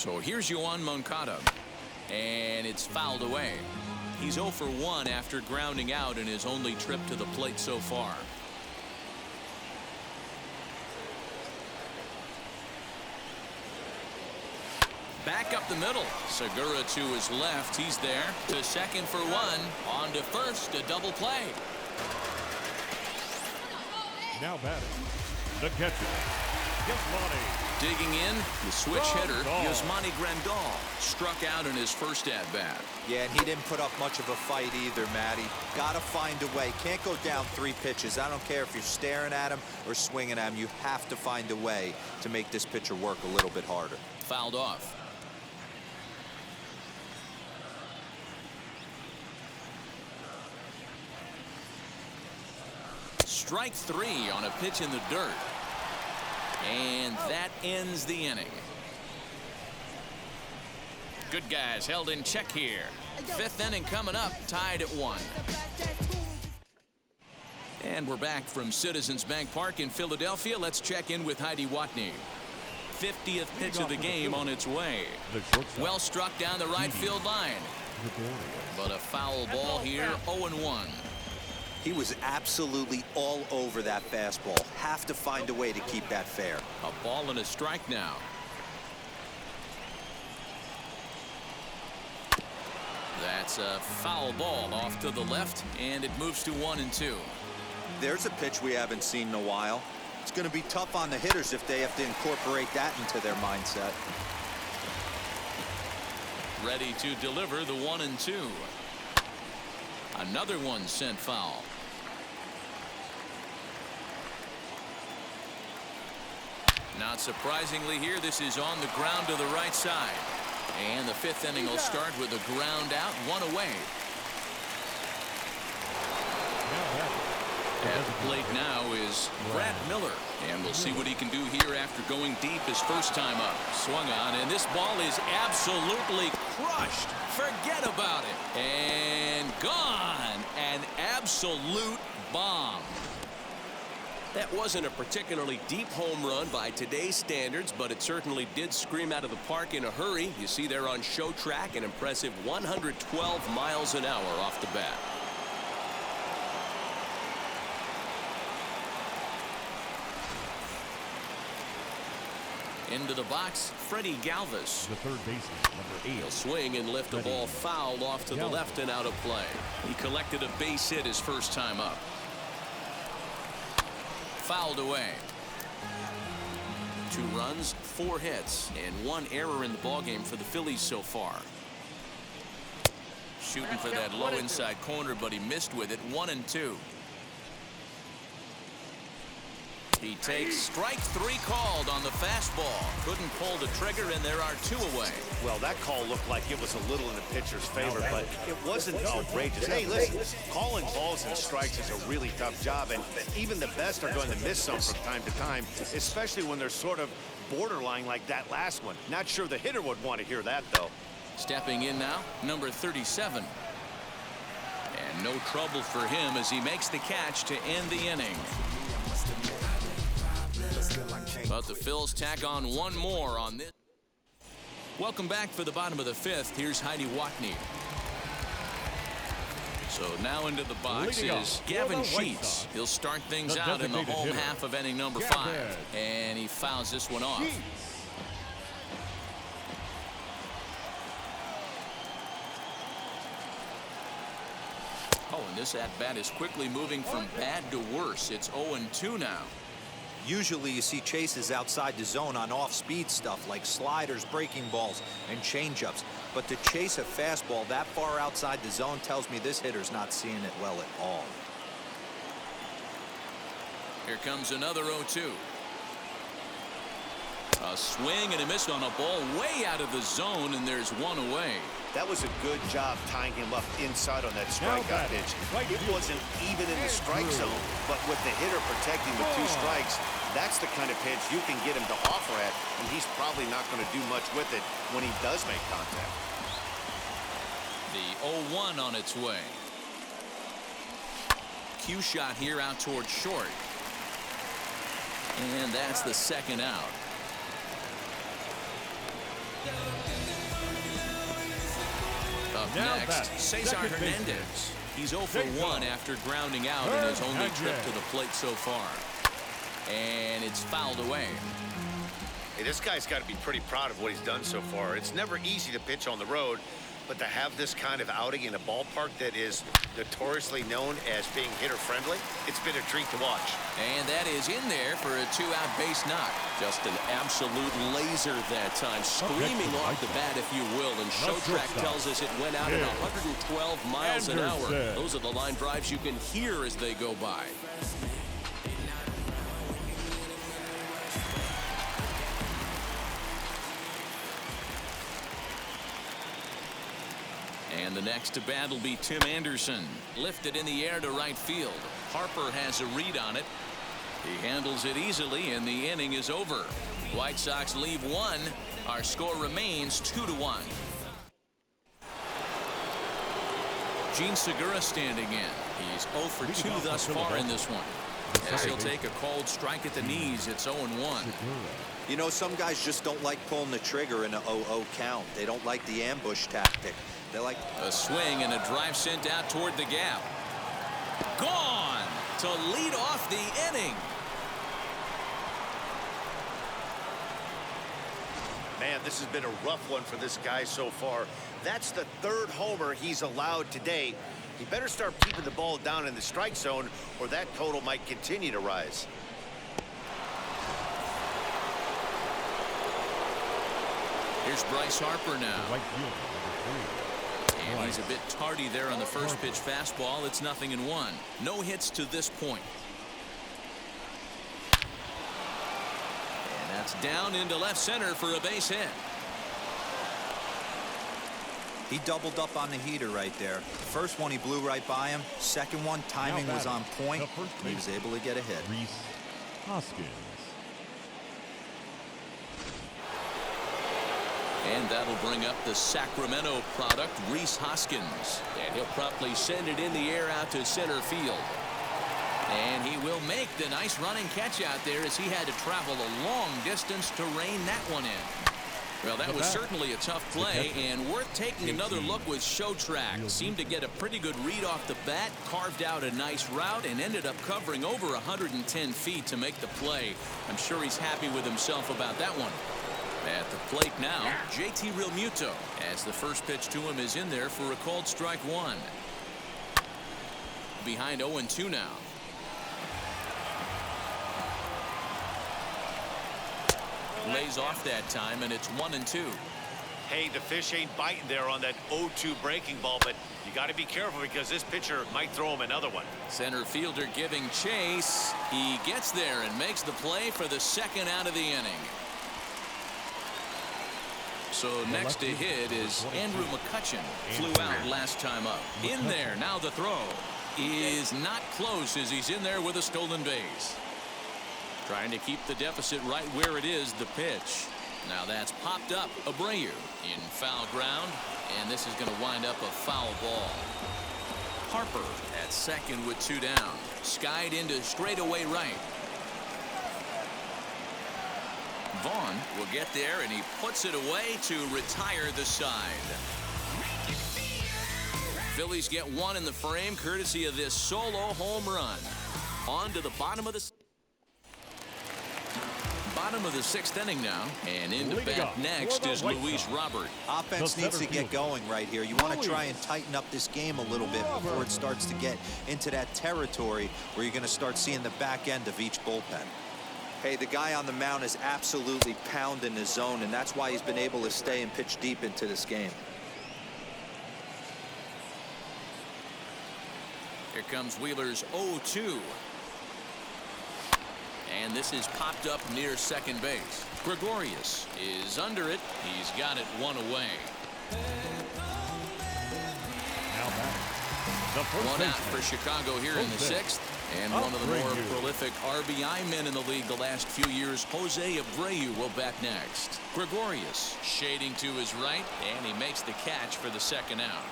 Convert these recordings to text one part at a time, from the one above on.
So here's Yoan Moncada, and it's fouled away. He's 0 for 1 after grounding out in his only trip to the plate so far. Back up the middle. Segura to his left. He's there to second for 1. On to first. A double play. Now batting, the catcher, Yasmani. Digging in, the switch hitter, Yasmani Grandal, struck out in his first at-bat. Yeah, and he didn't put up much of a fight either, Matty. Got to find a way. Can't go down 3 pitches. I don't care if you're staring at him or swinging at him. You have to find a way to make this pitcher work a little bit harder. Fouled off. Strike 3 on a pitch in the dirt. And that ends the inning. Good guys held in check here. 5th inning coming up, tied at 1. And we're back from Citizens Bank Park in Philadelphia. Let's check in with Heidi Watney. 50th pitch of the game on its way. Well struck down the right field line. But a foul ball here, 0-1. He was absolutely all over that fastball. Have to find a way to keep that fair. A ball and a strike now. That's a foul ball off to the left, and it moves to 1-2. There's a pitch we haven't seen in a while. It's going to be tough on the hitters if they have to incorporate that into their mindset. Ready to deliver the 1-2. Another one sent foul. Not surprisingly here, this is on the ground to the right side. And the 5th inning will start with a ground out, 1 away. At the plate now is Brad Miller. And we'll see what he can do here after going deep his first time up. Swung on, and this ball is absolutely crushed. Forget about it. And gone. An absolute bomb. That wasn't a particularly deep home run by today's standards, but it certainly did scream out of the park in a hurry. You see there on show track an impressive 112 miles an hour off the bat. Into the box, Freddie Galvis. The third baseman, number 8. He'll swing and lift a ball foul off to the left and out of play. He collected a base hit his first time up. Fouled away. 2 runs, 4 hits, and 1 error in the ballgame for the Phillies so far. Shooting for that low inside corner, but he missed with it. 1-2. He takes strike 3 called on the fastball. Couldn't pull the trigger, and there are 2 away. Well, that call looked like it was a little in the pitcher's favor, but it wasn't outrageous. Hey, listen, calling balls and strikes is a really tough job, and even the best are going to miss some from time to time, especially when they're sort of borderline like that last one. Not sure the hitter would want to hear that, though. Stepping in now, number 37. And no trouble for him as he makes the catch to end the inning. But the Phils tack on 1 more on this. Welcome back for the bottom of the 5th. Here's Heidi Watney. So now into the box is Gavin Sheets. He'll start things out in the home half of inning number 5. And he fouls this one off. Oh, and this at-bat is quickly moving from bad to worse. It's 0-2 now. Usually you see chases outside the zone on off-speed stuff like sliders, breaking balls, and changeups. But to chase a fastball that far outside the zone tells me this hitter's not seeing it well at all. Here comes another 0-2. A swing and a miss on a ball way out of the zone, and there's 1 away. That was a good job tying him up inside on that strikeout pitch. It wasn't even in the strike zone, but with the hitter protecting with 2 strikes, that's the kind of pitch you can get him to offer at, and he's probably not going to do much with it when he does make contact. The 0-1 on its way. Cue shot here out towards short. And that's the 2nd out. Up Now next, back, Cesar second baseman. Hernandez. He's 0 for 1 after grounding out in his only trip to the plate so far. And it's fouled away. Hey, this guy's got to be pretty proud of what he's done so far. It's never easy to pitch on the road, but to have this kind of outing in a ballpark that is notoriously known as being hitter-friendly, it's been a treat to watch. And that is in there for a 2-out base knock. Just an absolute laser that time, screaming off the bat, if you will. And Showtrack tells us it went out at 112 miles an hour. Those are the line drives you can hear as they go by. And the next to bat will be Tim Anderson. Lifted in the air to right field. Harper has a read on it. He handles it easily, and the inning is over. White Sox leave one. Our score remains 2-1. Gene Segura standing in. He's 0 for 2 thus far in this one. As he'll take a cold strike at the knees, it's 0-1. You know, some guys just don't like pulling the trigger in a 0-0 count. They don't like the ambush tactic. They like a swing and a drive sent out toward the gap. Gone to lead off the inning. Man, this has been a rough one for this guy so far. That's the third homer he's allowed today. He better start keeping the ball down in the strike zone, or that total might continue to rise. Here's Bryce Harper now. Right fielder, number 3. And he's a bit tardy there on the first pitch fastball. It's 0-1. No hits to this point. And that's down into left center for a base hit. he doubled up on the heater right there. First one he blew right by him. Second one, timing was on point. He was able to get a hit. Rhys Hoskins. And that'll bring up the Sacramento product, Rhys Hoskins. And he'll promptly send it in the air out to center field. And he will make the nice running catch out there as he had to travel a long distance to rein that one in. Well, that was certainly a tough play, and worth taking another look with Showtrack. Seemed to get a pretty good read off the bat, carved out a nice route, and ended up covering over 110 feet to make the play. I'm sure he's happy with himself about that one. At the plate now, JT Realmuto, as the first pitch to him is in there for a called strike one. Behind 0-2 now. Lays off that time, and it's 1-2. Hey, the fish ain't biting there on that 0-2 breaking ball, but you got to be careful because this pitcher might throw him another one. Center fielder giving chase. He gets there and makes the play for the second out of the inning. So next to hit is Andrew McCutchen. Flew out last time up. In there, now the throw is not close as he's in there with a stolen base. Trying to keep the deficit right where it is, the pitch. Now that's popped up. Abreu in foul ground, and this is going to wind up a foul ball. Harper at second with two down. Skied into straightaway right. Vaughn will get there, and he puts it away to retire the side. Phillies get one in the frame courtesy of this solo home run. On to the bottom of the sixth inning now, and in to bat next is Luis Robert. Offense needs to get going right here. You want to try and tighten up this game a little bit before it starts to get into that territory where you're going to start seeing the back end of each bullpen. Hey, the guy on the mound is absolutely pounding his zone, and that's why he's been able to stay and pitch deep into this game. Here comes Wheeler's 0-2. And this is popped up near second base. Gregorius is under it. He's got it one away. One out for Chicago here in the sixth. And one of the more prolific RBI men in the league the last few years, Jose Abreu, will bat next. Gregorius shading to his right, and he makes the catch for the second out.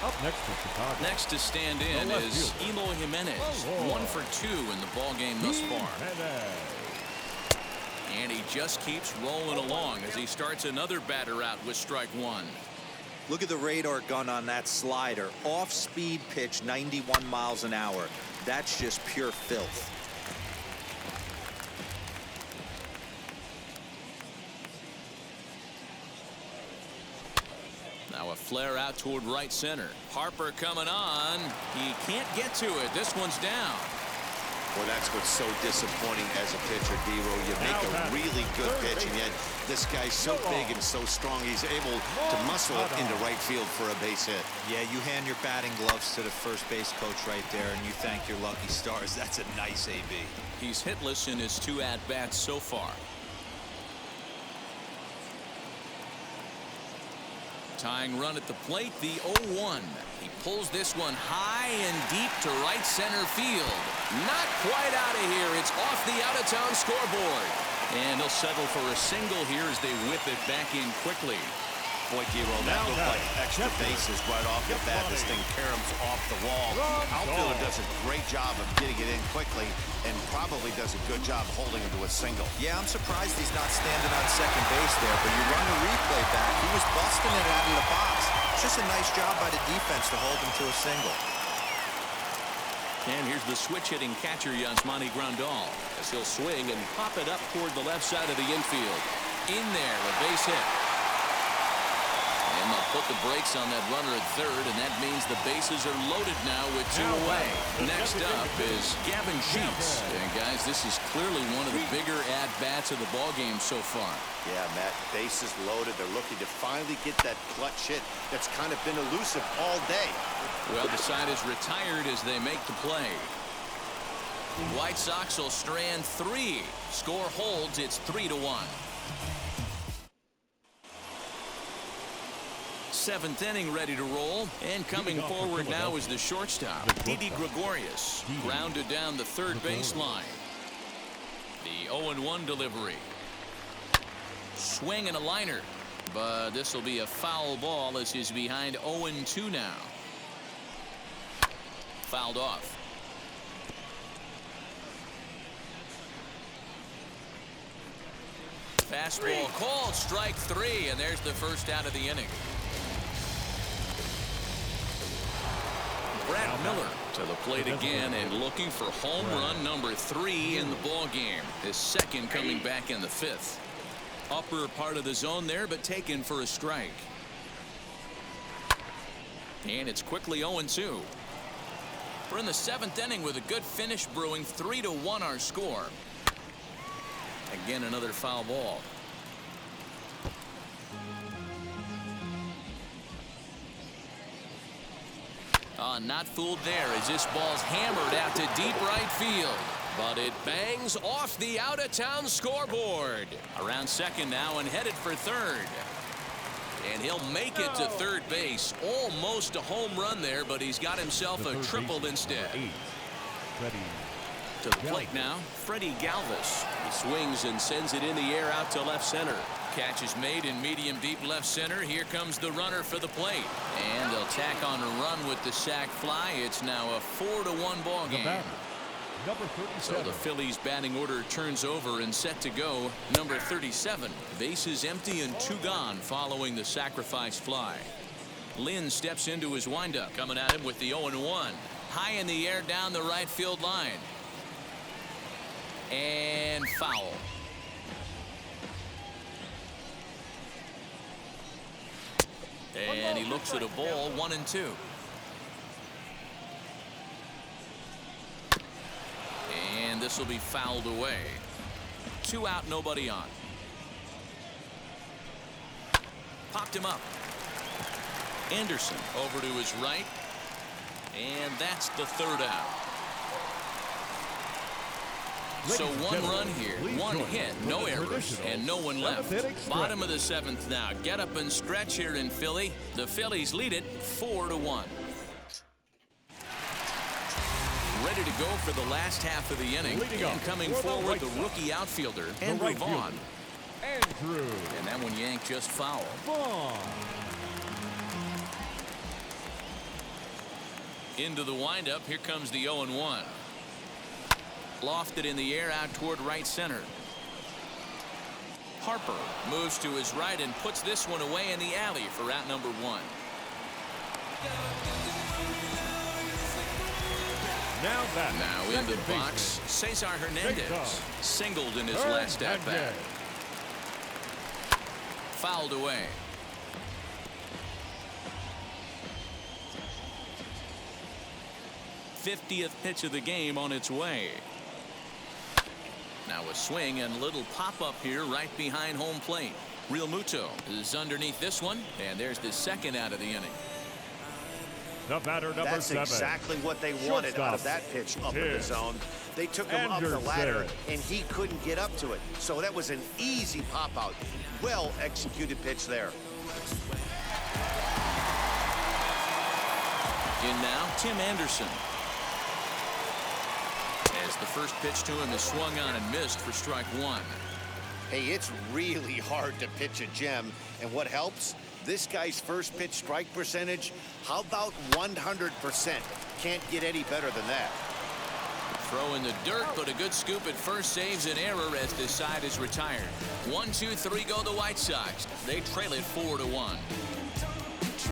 Up next for Chicago. Next to stand in is Eloy Jimenez. 1 for 2 in the ball game thus far. And he just keeps rolling along as he starts another batter out with strike one. Look at the radar gun on that slider. Off-speed pitch, 91 miles an hour. That's just pure filth. Now a flare out toward right center. Harper coming on. He can't get to it. This one's down. Well, that's what's so disappointing as a pitcher, D-Roll. You make a really good pitch, and yet this guy's so big and so strong, he's able to muscle it into right field for a base hit. Yeah, you hand your batting gloves to the first base coach right there, and you thank your lucky stars. That's a nice AB. He's hitless in his 2 at-bats so far. Tying run at the plate, the 0-1. He pulls this one high and deep to right center field. Not quite out of here. It's off the out-of-town scoreboard. And he'll settle for a single here as they whip it back in quickly. Boy, D-Roll, that looked like extra bases right off the bat. This thing caroms off the wall. Outfielder does a great job of getting it in quickly and probably does a good job holding him to a single. Yeah, I'm surprised he's not standing on second base there, but you run the replay back. He was busting it out of the box. It's just a nice job by the defense to hold him to a single. And here's the switch-hitting catcher, Yasmani Grandal, as he'll swing and pop it up toward the left side of the infield. In there, a base hit. And they'll put the brakes on that runner at third, and that means the bases are loaded now with 2 away. Next up is Gavin Sheets. And guys, this is clearly one of the bigger at-bats of the ballgame so far. Yeah, Matt, bases loaded. They're looking to finally get that clutch hit that's kind of been elusive all day. Well, the side is retired as they make the play. White Sox will strand 3. Score holds. It's 3-1. 7th inning ready to roll, and coming forward now is the shortstop, Didi Gregorius, grounded down the third baseline. The 0-1 delivery. Swing and a liner, but this will be a foul ball as he's behind 0-2 now. Fouled off. Fastball called, strike 3, and there's the first out of the inning. Brad Miller to the plate again and looking for home run number 3 in the ball game. His second coming back in the 5th. Upper part of the zone there, but taken for a strike. And it's quickly 0-2. We're in the 7th inning with a good finish brewing. 3-1 our score. Again, another foul ball. Not fooled there as this ball's hammered out to deep right field. But it bangs off the out-of-town scoreboard. Around second now and headed for third. And he'll make it to third base. Almost a home run there, but he's got himself a triple instead. To the plate now, Freddie Galvis. He swings and sends it in the air out to left center. Catch is made in medium deep left center. Here comes the runner for the plate. And they'll tack on a run with the sac fly. It's now a 4-1 ball game. Number 37. So the Phillies batting order turns over and set to go. Number 37. Bases empty and 2 gone following the sacrifice fly. Lynn steps into his windup. Coming at him with the 0-1. High in the air down the right field line. And foul. And he looks at a ball, 1-2. And this will be fouled away. 2 out, nobody on. Popped him up. Anderson over to his right. And that's the 3rd out. So 1 run here, 1 hit, no errors, and no one left. Bottom of the 7th now. Get up and stretch here in Philly. The Phillies lead it 4-1. Ready to go for the last half of the inning. And coming forward, the rookie outfielder, Andrew Vaughn. And that one yanked just foul. Into the windup. Here comes the 0-1. Lofted in the air out toward right center. Harper moves to his right and puts this one away in the alley for out number 1. Now in the box, Cesar Hernandez singled in his last at bat. Fouled away. '50th pitch of the game on its way. Now a swing and little pop-up here right behind home plate. Real Muto is underneath this one, and there's the second out of the inning. The batter, number That's 7. exactly what they wanted out of that pitch up in the zone. They took him up the ladder, and he couldn't get up to it. So that was an easy pop-out. Well-executed pitch there. In now, Tim Anderson. As the first pitch to him is swung on and missed for strike 1. Hey, it's really hard to pitch a gem, and what helps? This guy's first pitch strike percentage, how about 100%? Can't get any better than that. Throw in the dirt, but a good scoop at first saves an error as this side is retired. 1, 2, 3 go the White Sox. They trail it 4-1.